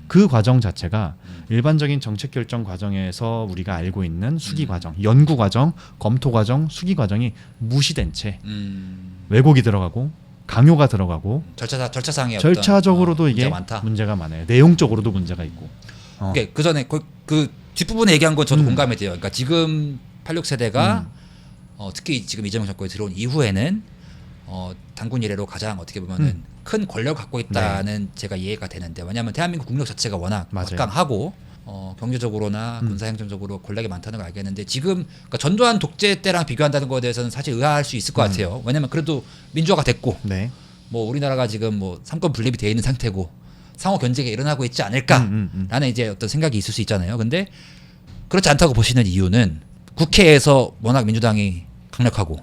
그 과정 자체가 일반적인 정책 결정 과정에서 우리가 알고 있는 수기 과정, 연구 과정, 검토 과정, 수기 과정이 무시된 채 왜곡이 들어가고 강요가 들어가고 절차상의 절차적으로도 어떤, 이게 많다. 문제가 많아요. 내용적으로도 문제가 있고. 그 전에 그 뒷부분에 얘기한 건 저도 공감이 돼요. 그러니까 지금 86 세대가 특히 지금 이재명 정권이 들어온 이후에는 단군 이래로 가장 어떻게 보면은 큰 권력을 갖고 있다는 제가 이해가 되는데 왜냐하면 대한민국 국력 자체가 워낙 막강하고 경제적으로나 군사행정적으로 권력이 많다는 걸 알겠는데 지금 그러니까 전두환 독재 때랑 비교한다는 거에 대해서는 사실 의아할 수 있을 것 같아요. 왜냐하면 그래도 민주화가 됐고 뭐 우리나라가 지금 뭐 삼권 분립이 되어 있는 상태고 상호 견제가 일어나고 있지 않을까라는 이제 어떤 생각이 있을 수 있잖아요. 근데 그렇지 않다고 보시는 이유는 국회에서 워낙 민주당이 강력하고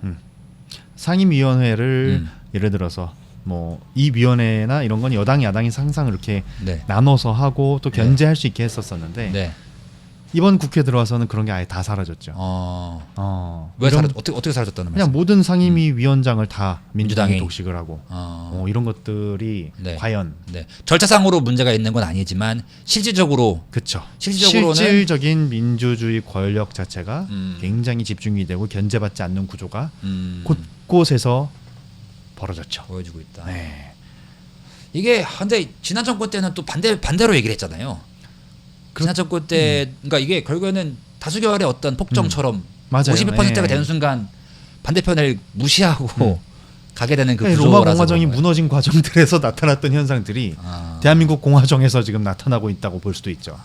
상임위원회를 예를 들어서 뭐 이 위원회나 이런 건 여당 야당이 항상 이렇게 나눠서 하고 또 견제할 수 있게 했었었는데 이번 국회 들어와서는 그런 게 아예 다 사라졌죠. 왜 어떻게 사라졌다는 말씀? 그냥 모든 상임위 위원장을 다 민주당이 민주당이 독식을 하고 이런 것들이 과연 절차상으로 문제가 있는 건 아니지만 실질적으로 그렇죠. 실질적으로는 실질적인 민주주의 권력 자체가 굉장히 집중이 되고 견제받지 않는 구조가 곳곳에서 벌어졌죠. 보여지고 있다. 이게 근데 지난 정권 때는 또 반대로 얘기를 했잖아요. 지난 정권 때 그러니까 이게 결국에는 다수결의 어떤 폭정처럼 51%가 되는 순간 반대편을 무시하고 가게 되는 그 구조라서 로마 공화정이 무너진 과정들에서 나타났던 현상들이 대한민국 공화정에서 지금 나타나고 있다고 볼 수도 있죠.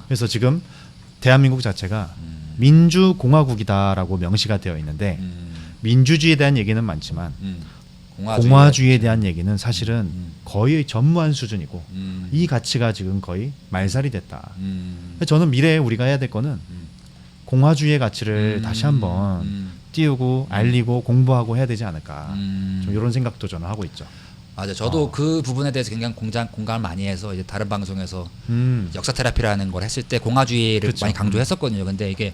그래서 지금 대한민국 자체가 민주공화국이다라고 명시가 되어 있는데 민주주의에 대한 얘기는 많지만 공화주의에 대한 얘기는 사실은 거의 전무한 수준이고 이 가치가 지금 거의 말살이 됐다. 저는 미래에 우리가 해야 될 거는 공화주의의 가치를 다시 한번 띄우고 알리고 공부하고 해야 되지 않을까. 좀 이런 생각도 저는 하고 있죠. 맞아요. 저도 그 부분에 대해서 굉장히 공감을 많이 해서 이제 다른 방송에서 역사 테라피라는 걸 했을 때 공화주의를 많이 강조했었거든요. 근데 이게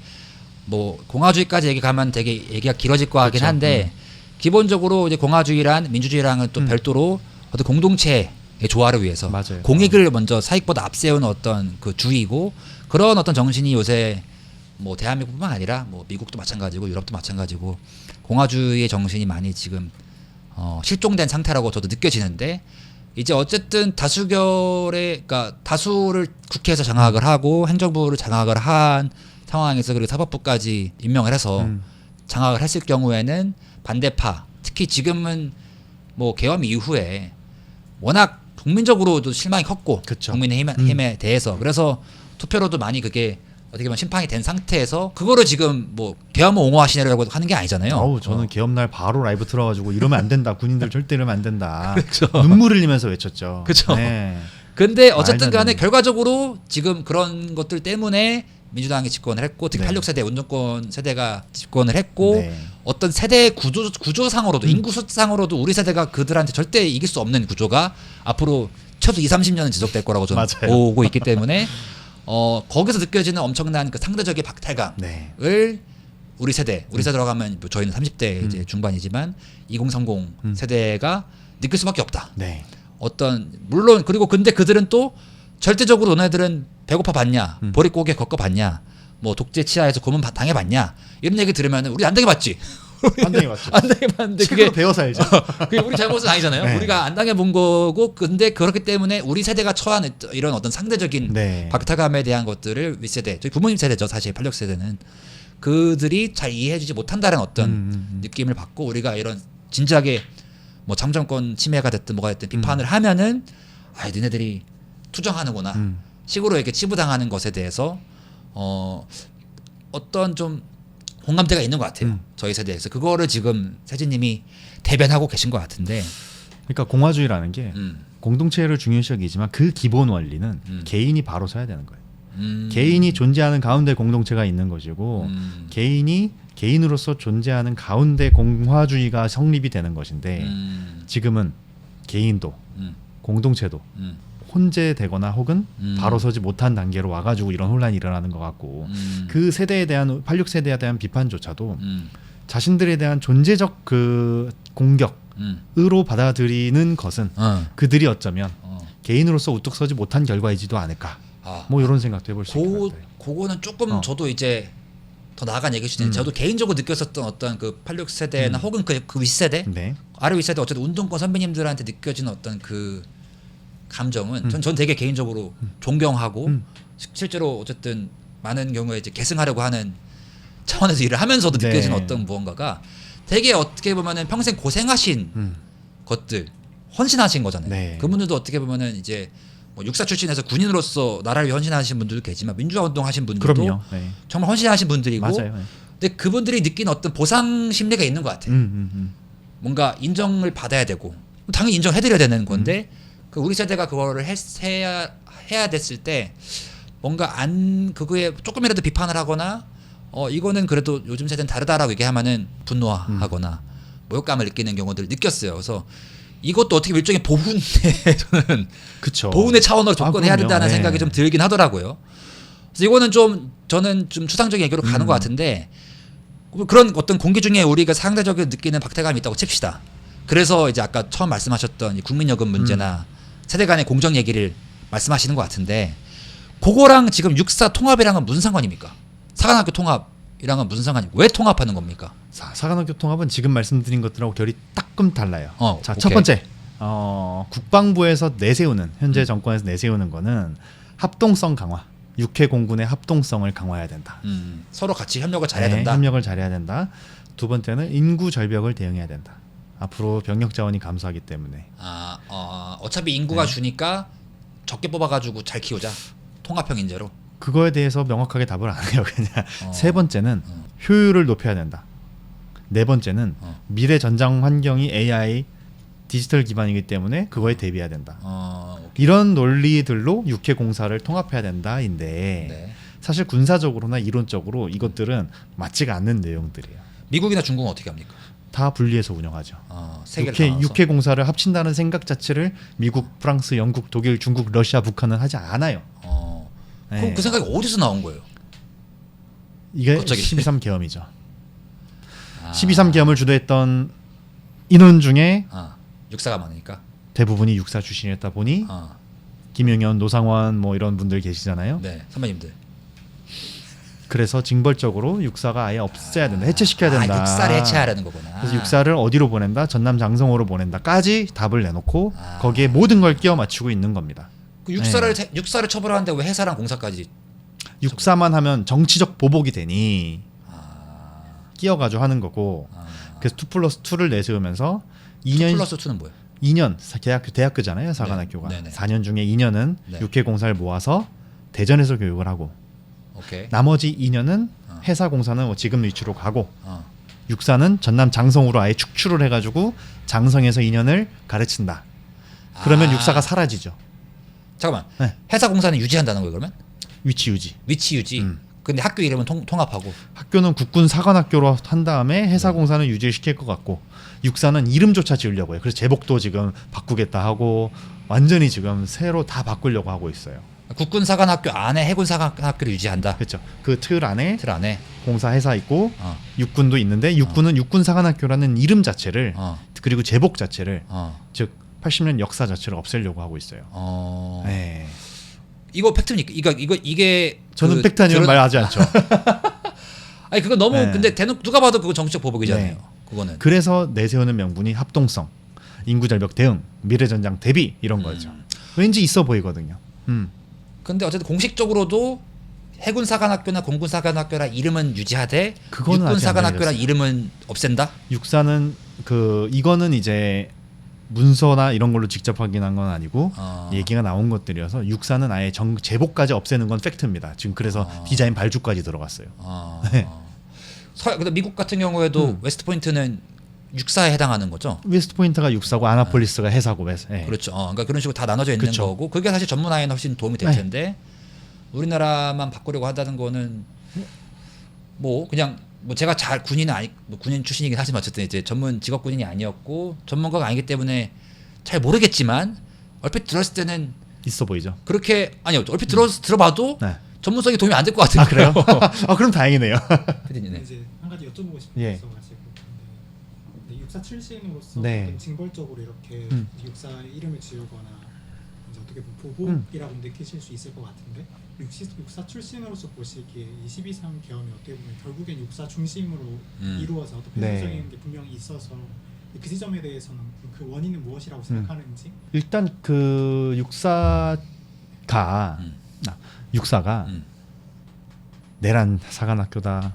뭐 공화주의까지 얘기 가면 되게 얘기가 길어질 거 같긴 한데 기본적으로 이제 공화주의란 민주주의랑은 또 별도로 어떤 공동체의 조화를 위해서 공익을 먼저 사익보다 앞세우는 어떤 그 주의고 그런 어떤 정신이 요새 뭐 대한민국뿐만 아니라 뭐 미국도 마찬가지고 유럽도 마찬가지고 공화주의의 정신이 많이 지금 실종된 상태라고 저도 느껴지는데 이제 어쨌든 다수결의 그러니까 다수를 국회에서 장악을 하고 행정부를 장악을 한 상황에서 그리고 사법부까지 임명을 해서 장악을 했을 경우에는 반대파 특히 지금은 뭐 계엄 이후에 워낙 국민적으로도 실망이 컸고 국민의힘에 대해서 그래서 투표로도 많이 그게 어떻게 보면 심판이 된 상태에서 그거를 지금 뭐 계엄을 옹호하시냐고 하는 게 아니잖아요. 저는 계엄날 바로 라이브 틀어가지고 이러면 안 된다. 군인들 절대 이러면 안 된다. 눈물 흘리면서 외쳤죠. 그렇죠. 근데 어쨌든 간에 결과적으로 지금 그런 것들 때문에 민주당이 집권을 했고 특히 86세대 운동권 세대가 집권을 했고 어떤 세대 구조상으로도 인구수상으로도 우리 세대가 그들한테 절대 이길 수 없는 구조가 앞으로 최소 20-30년은 지속될 거라고 저는 보고 있기 때문에 거기서 느껴지는 엄청난 그 상대적인 박탈감을 우리 세대로 가면 뭐 저희는 30대 이제 중반이지만 2030 세대가 느낄 수밖에 없다. 어떤 물론 그리고 근데 그들은 또 절대적으로 너네들은 배고파 봤냐, 보릿고개 겪어봤냐, 뭐 독재 치하에서 고문 당해봤냐 이런 얘기 들으면 우리 안 당해봤지. 안 당해봤죠. 안 당해봤는데 책으로 배워서 알죠. 그게 우리 잘못은 아니잖아요. 네. 우리가 안 당해본 거고 근데 그렇기 때문에 우리 세대가 처한 이런 어떤 상대적인 네. 박탈감에 대한 것들을 윗세대, 저희 부모님 세대죠. 사실 86세대는 그들이 잘 이해해주지 못한다는 어떤 느낌을 받고 우리가 이런 진지하게 뭐 참정권 침해가 됐든 뭐가 됐든 비판을 하면은 아 니네들이 투정하는구나 식으로 이렇게 치부당하는 것에 대해서 어떤 좀 공감대가 있는 것 같아요. 저희 세대에서 그거를 지금 세진님이 대변하고 계신 것 같은데. 그러니까 공화주의라는 게 공동체를 중요시 여기지만 그 기본 원리는 개인이 바로 서야 되는 거예요. 개인이 존재하는 가운데 공동체가 있는 것이고 개인이 개인으로서 존재하는 가운데 공화주의가 성립이 되는 것인데 지금은 개인도 공동체도 혼재되거나 혹은 바로 서지 못한 단계로 와가지고 이런 혼란이 일어나는 것 같고 그 세대에 대한 86세대에 대한 비판조차도 자신들에 대한 존재적 그 공격으로 받아들이는 것은 그들이 어쩌면 개인으로서 우뚝 서지 못한 결과이지도 않을까. 뭐 이런 생각도 해볼 수 있을 것 같아요. 그거는 조금 저도 이제 더 나아간 얘기 주제는 저도 개인적으로 느꼈었던 어떤 그 86세대나 혹은 그 윗세대 네. 아래 윗세대 어쨌든 운동권 선배님들한테 느껴지는 어떤 그 감정은 전 되게 개인적으로 존경하고 실제로 어쨌든 많은 경우에 이제 계승하려고 하는 차원에서 일을 하면서도 네. 느껴지는 어떤 무언가가 되게 어떻게 보면은 평생 고생하신 것들 헌신하신 거잖아요. 네. 그분들도 어떻게 보면은 이제 뭐 육사 출신에서 군인으로서 나라를 위해 헌신하신 분들도 계지만 민주화 운동하신 분들도 그럼요. 네. 정말 헌신하신 분들이고 맞아요. 네. 근데 그분들이 느낀 어떤 보상 심리가 있는 것 같아요. 뭔가 인정을 받아야 되고 당연히 인정해드려야 되는 건데 그 우리 세대가 그거를 해야 됐을 때 뭔가 안 그거에 조금이라도 비판을 하거나 이거는 그래도 요즘 세대는 다르다라고 얘기하면은 분노하거나 모욕감을 느끼는 경우들을 느꼈어요. 그래서 이것도 어떻게 일종의 보훈의 저는 그쵸. 보훈의 차원으로 접근해야 그럼요. 된다는 네. 생각이 좀 들긴 하더라고요. 그래서 이거는 좀 저는 좀 추상적인 얘기로 가는 것 같은데 그런 어떤 공기 중에 우리가 상대적으로 느끼는 박탈감이 있다고 칩시다. 그래서 이제 아까 처음 말씀하셨던 이 국민연금 문제나 세대 간의 공정 얘기를 말씀하시는 것 같은데 그거랑 지금 육사 통합이랑은 무슨 상관입니까? 사관학교 통합이랑은 무슨 상관입니까? 왜 통합하는 겁니까? 사관학교 통합은 지금 말씀드린 것들하고 결이 따끔 달라요. 자, 오케이. 첫 번째 국방부에서 내세우는 현재 정권에서 내세우는 거는 합동성 강화, 육해 공군의 합동성을 강화해야 된다. 서로 같이 협력을 잘해야 네, 된다. 협력을 잘해야 된다. 두 번째는 인구 절벽을 대응해야 된다. 앞으로 병력 자원이 감소하기 때문에. 어차피 인구가 주니까 적게 뽑아가지고 잘 키우자. 통합형 인재로. 그거에 대해서 명확하게 답을 안 해요. 그냥 세 번째는 효율을 높여야 된다. 네 번째는 미래 전장 환경이 AI 디지털 기반이기 때문에 그거에 대비해야 된다. 이런 논리들로 육해 공사를 통합해야 된다인데 네. 사실 군사적으로나 이론적으로 이것들은 맞지가 않는 내용들이에요. 미국이나 중국은 어떻게 합니까? 다 분리해서 운영하죠. 세계를 나눠서. 육해 공사를 합친다는 생각 자체를 미국, 프랑스, 영국, 독일, 중국, 러시아, 북한은 하지 않아요. 그럼 네. 그 생각이 어디서 나온 거예요? 이게 갑자기. 12.3 계엄이죠. 12.3 계엄을 주도했던 인원 중에 육사가 많으니까. 대부분이 육사 출신이었다 보니 김용현, 노상원 뭐 이런 분들 계시잖아요. 네, 선배님들. 그래서 징벌적으로 육사가 아예 없애야 된다. 해체시켜야 된다. 육사를 해체하려는 거구나. 그래서 육사를 어디로 보낸다? 전남 장성호로 보낸다까지 답을 내놓고 거기에 모든 걸 끼워 맞추고 있는 겁니다. 그 육사를 처벌하는데 왜 해사랑 공사까지? 육사만 하면 정치적 보복이 되니 끼어가지고 하는 거고. 그래서 2+2를 내세우면서 2년 2+2는 뭐예요? 2년 대학교잖아요. 사관학교가. 네, 네. 4년 중에 2년은 네. 육해 공사를 모아서 대전에서 교육을 하고 오케이. 나머지 2년은 해사 공사는 뭐 지금 위치로 가고 어. 육사는 전남 장성으로 아예 축출을 해가지고 장성에서 2년을 가르친다. 그러면 육사가 사라지죠. 잠깐만. 네. 해사 공사는 유지한다는 거예요, 그러면? 위치 유지. 위치 유지. 근데 학교 이름은 통합하고. 학교는 국군 사관학교로 한 다음에 해사 공사는 유지를 시킬 것 같고 육사는 이름조차 지으려고 해요. 그래서 제복도 지금 바꾸겠다 하고 완전히 지금 새로 다 바꾸려고 하고 있어요. 국군 사관학교 안에 해군 사관학교를 유지한다. 그렇죠. 그 틀 안에 공사 해사 있고 육군도 있는데 육군은 육군 사관학교라는 이름 자체를 그리고 제복 자체를 즉 80년 역사 자체를 없애려고 하고 있어요. 네. 이거 팩트입니까? 이게 저는 그 팩트 아니면 드러- 말하지 않죠. 아니 그거 너무 네. 근데 누가 봐도 그거 정치적 보복이잖아요. 네. 그거는. 그래서 내세우는 명분이 합동성, 인구절벽 대응, 미래전장 대비 이런 거죠. 왠지 있어 보이거든요. 근데 어쨌든 공식적으로도 해군사관학교나 공군사관학교라 이름은 유지하되 그거는 아직 안 육군사관학교라 알려졌어요. 이름은 없앤다? 육사는 이거는 이제 문서나 이런 걸로 직접 확인한 건 아니고 얘기가 나온 것들이어서 육사는 아예 제복까지 없애는 건 팩트입니다. 지금 그래서 디자인 발주까지 들어갔어요. 네. 근데 미국 같은 경우에도 웨스트포인트는 육사에 해당하는 거죠. 웨스트포인트가 육사고 아나폴리스가 해사고. 네. 그렇죠. 그러니까 그런 식으로 다 나눠져 있는 그렇죠. 거고 그게 사실 전문화에는 훨씬 도움이 될 네. 텐데 우리나라만 바꾸려고 한다는 거는 뭐 그냥 뭐 제가 잘 군인은 아니 뭐 군인 출신이긴 하지만 어쨌든 이제 전문 직업 군인이 아니었고 전문가가 아니기 때문에 잘 모르겠지만 얼핏 들었을 때는 있어 보이죠. 그렇게 아니요 얼핏 들어봐도 네. 전문성이 도움이 안 될 것 같은데요. 아 그래요? 그럼 다행이네요. 피디님, 네. 이제 한 가지 여쭤보고 싶은 예. 게 있어가지고 근데 육사 출신으로서 네. 어떤 징벌적으로 이렇게 육사의 이름을 지우거나 이제 어떻게 보면 보복이라고 느끼실 수 있을 것 같은데 육사 출신으로서 보시기에 22.3 계엄이 어떻게 보면 결국엔 육사 중심으로 이루어서 어떤 네. 배후적인 게 분명히 있어서 그 지점에 대해서는 그 원인은 무엇이라고 생각하는지 일단 그 육사가 내란 사관학교다,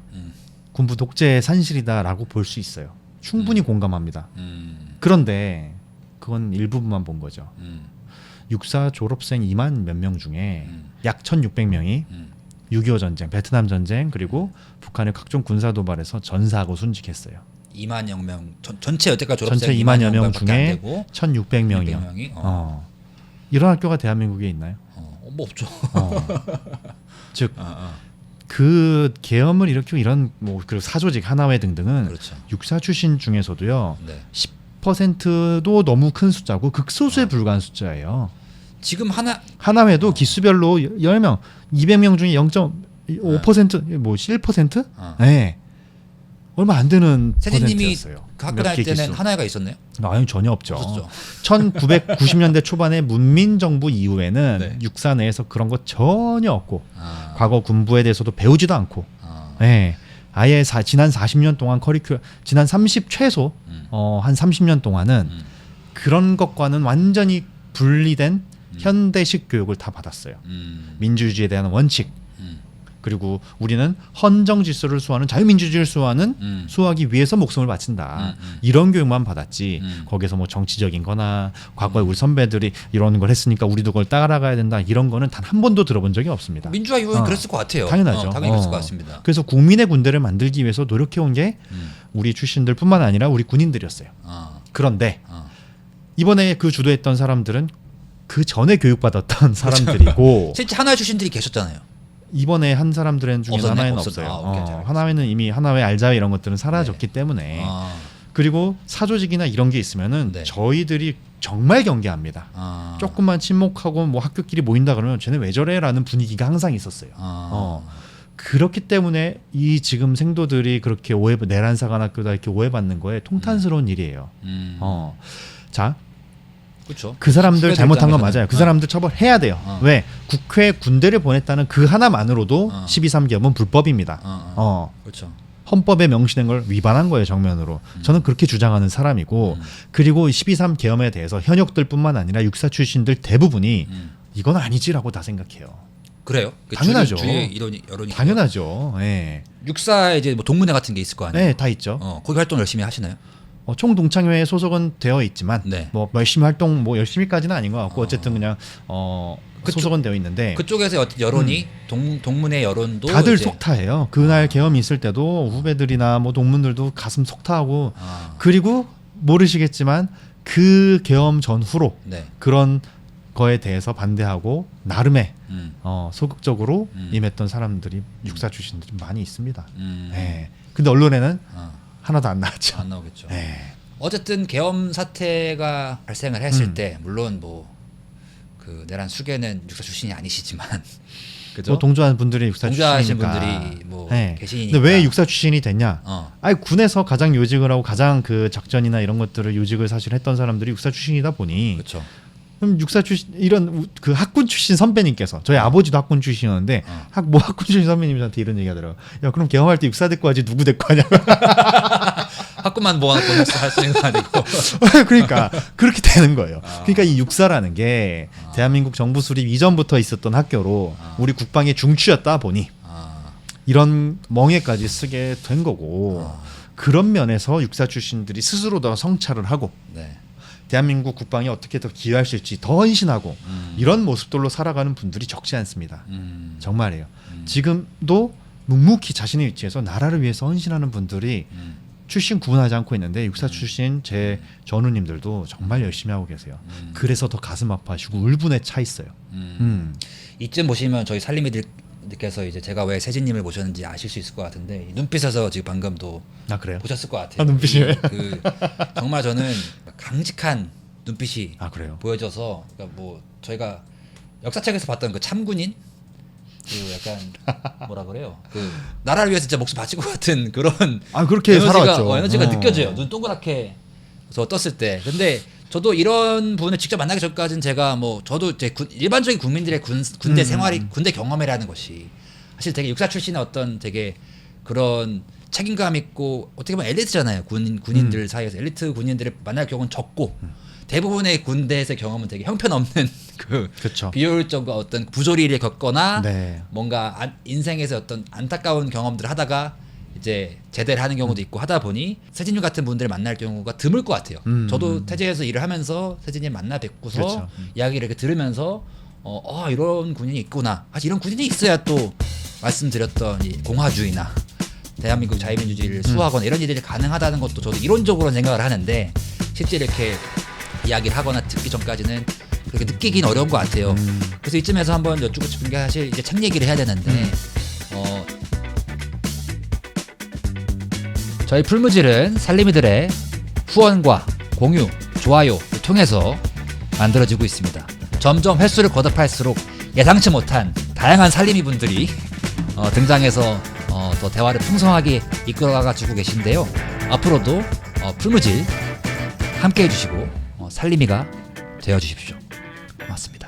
군부 독재 산실이다라고 볼 수 있어요. 충분히 공감합니다. 그런데 그건 일부분만 본 거죠. 육사 졸업생 2만 몇 명 중에 약 1,600명이 6.25 전쟁, 베트남 전쟁 그리고 북한의 각종 군사 도발에서 전사하고 순직했어요. 2만여 명 전체 여태까지 졸업생 전체 2만여 명 2만여 명밖에 안 중에 되고 1,600명이요. 600명이 이런 학교가 대한민국에 있나요? 뭐 없죠. 즉 그 계엄을 일으키고 이런 뭐 그리고 사조직 하나회 등등은 그렇죠. 육사 출신 중에서도요. 네. 10%도 너무 큰 숫자고 극소수에 불과한 숫자예요. 지금 하나회도 기수별로 10명, 200명 중에 0.5%, 뭐 1%? 네. 얼마 안 되는 세진님이 퍼센트였어요. 그 학교 몇 다닐 개 때는 기수. 하나회가 있었나요? 아니 전혀 없죠. 없었죠. 1990년대 초반에 문민정부 이후에는 네. 육사 내에서 그런 거 전혀 없고 과거 군부에 대해서도 배우지도 않고 네. 아예 지난 40년 동안 지난 30 최소 한 30년 동안은 그런 것과는 완전히 분리된 현대식 교육을 다 받았어요. 민주주의에 대한 원칙 그리고 우리는 헌정 질서를 수호하는 자유민주주의를 수호하기 위해서 목숨을 바친다. 이런 교육만 받았지. 거기서 뭐 정치적인 거나 과거에 우리 선배들이 이런 걸 했으니까 우리도 그걸 따라가야 된다. 이런 거는 단 한 번도 들어본 적이 없습니다. 민주화 이후에 그랬을 것 같아요. 당연하죠. 당연히 그랬을 것 같습니다. 그래서 국민의 군대를 만들기 위해서 노력해온 게 우리 출신들뿐만 아니라 우리 군인들이었어요. 그런데 이번에 그 주도했던 사람들은 그 전에 교육받았던 사람들이고 실제 하나회 출신들이 계셨잖아요. 이번에 한 사람들은 중에 없었네? 하나회는 없었다. 없어요. 오케이, 잘 알겠습니다. 하나회는 이미 하나회 알자회 이런 것들은 사라졌기 때문에 그리고 사조직이나 이런 게 있으면은 네. 저희들이 정말 경계합니다. 조금만 침묵하고 뭐 학교끼리 모인다 그러면 쟤네 왜 저래라는 분위기가 항상 있었어요. 그렇기 때문에 이 지금 생도들이 그렇게 내란 사관학교다 이렇게 오해받는 거에 통탄스러운 일이에요. 자. 그렇죠. 그 사람들 잘못한 건 맞아요. 그 어. 사람들 처벌해야 돼요. 왜? 국회 군대를 보냈다는 그 하나만으로도 12.3 계엄은 불법입니다. 그렇죠. 헌법에 명시된 걸 위반한 거예요, 정면으로. 저는 그렇게 주장하는 사람이고 그리고 12.3 계엄에 대해서 현역들뿐만 아니라 육사 출신들 대부분이 이건 아니지라고 다 생각해요. 그래요? 당연하죠. 주의 여론이 당연하죠. 예. 육사에 이제 뭐 동문회 같은 게 있을 거 아니에요? 네, 다 있죠. 거기 활동 열심히 하시나요? 총동창회에 소속은 되어 있지만 네. 뭐 열심히 활동 뭐 열심히까지는 아닌 것 같고 어쨌든 그냥 소속은 되어 있는데 그쪽에서 어떤 여론이 동문회 여론도 다들 이제 속타해요. 그날 계엄이 있을 때도 후배들이나 뭐 동문들도 가슴 속타하고 그리고 모르시겠지만 그 계엄 전후로 네. 그런 거에 대해서 반대하고 나름의 소극적으로 음. 임했던 사람들이 육사 출신들이 많이 있습니다. 네. 근데 언론에는 하나도 안 나왔죠. 안 나오겠죠. 네. 어쨌든 계엄 사태가 발생을 했을 때 물론 뭐 그 내란 수계는 육사 출신이 아니시지만 그죠? 뭐 동조하는 분들이 육사 동조하신 출신이니까. 분들이 뭐 네. 계시니까. 근데 왜 육사 출신이 됐냐? 어. 아니 군에서 가장 요직을 하고 가장 그 작전이나 이런 것들을 요직을 사실 했던 사람들이 육사 출신이다 보니 그렇죠. 그럼 육사 출신 이런 그 학군 출신 선배님께서 저희 아버지도 학군 출신이었는데 학군 출신 선배님한테 이런 얘기하더라고. 야 그럼 경험할 때 육사 데리고 하지 누구 데리고 하냐. 학교만 모아놓고 할 수 있는 거 아니고. 그러니까 그렇게 되는 거예요. 그러니까 이 육사라는 게 대한민국 정부 수립 이전부터 있었던 학교로 우리 국방의 중추였다 보니 이런 멍에까지 쓰게 된 거고 그런 면에서 육사 출신들이 스스로 더 성찰을 하고 네. 대한민국 국방이 어떻게 더 기여할 수 있을지 더 헌신하고 이런 모습들로 살아가는 분들이 적지 않습니다. 정말이에요. 지금도 묵묵히 자신의 위치에서 나라를 위해서 헌신하는 분들이 출신 구분하지 않고 있는데 육사 출신 제 전우님들도 정말 열심히 하고 계세요. 그래서 더 가슴 아파하시고 울분에 차 있어요. 이쯤 보시면 저희 살림이들께서 이제 제가 왜 세진님을 모셨는지 아실 수 있을 것 같은데 눈빛에서 지금 방금도 그래요? 보셨을 것 같아요. 눈빛이 왜? 그 정말 저는 강직한 눈빛이 그래요? 보여져서 그러니까 뭐 저희가 역사책에서 봤던 그 참군인 그 약간 뭐라 그래요? 그 나라를 위해서 진짜 목숨 바칠 것 같은 그런 그렇게 살아왔죠. 에너지가 느껴져요. 눈 동그랗게 저 떴을 때. 근데 저도 이런 분을 직접 만나기 전까지는 제가 뭐 저도 이제 일반적인 국민들의 군대 생활이 군대 경험이라는 것이 사실 되게 육사 출신의 어떤 되게 그런 책임감 있고 어떻게 보면 엘리트잖아요. 군인들 사이에서 엘리트 군인들을 만날 경우는 적고 대부분의 군대에서의 경험은 되게 형편없는 그 그쵸. 비효율적과 어떤 부조리를 겪거나 네. 뭔가 인생에서 어떤 안타까운 경험들을 하다가 이제 제대를 하는 경우도 있고 하다 보니 세진님 같은 분들을 만날 경우가 드물 것 같아요. 저도 태제에서 일을 하면서 세진님 만나 뵙고서 그렇죠. 이야기를 이렇게 들으면서 이런 군인이 있구나. 사실 이런 군인이 있어야 또 말씀드렸던 이 공화주의나 대한민국 자유민주주의를 수호하거나 이런 일들이 가능하다는 것도 저도 이론적으로는 생각을 하는데 실제 이렇게 이야기를 하거나 듣기 전까지는 그렇게 느끼긴 어려운 것 같아요. 그래서 이쯤에서 한번 여쭙고 싶은 게 사실 이제 책 얘기를 해야 되는데 저희 풀무질은 살림이들의 후원과 공유, 좋아요를 통해서 만들어지고 있습니다. 점점 횟수를 거듭할수록 예상치 못한 다양한 살림이 분들이 등장해서 더 대화를 풍성하게 이끌어가지고 계신데요. 앞으로도 풀무질 함께 해주시고 살림이가 되어주십시오. 고맙습니다.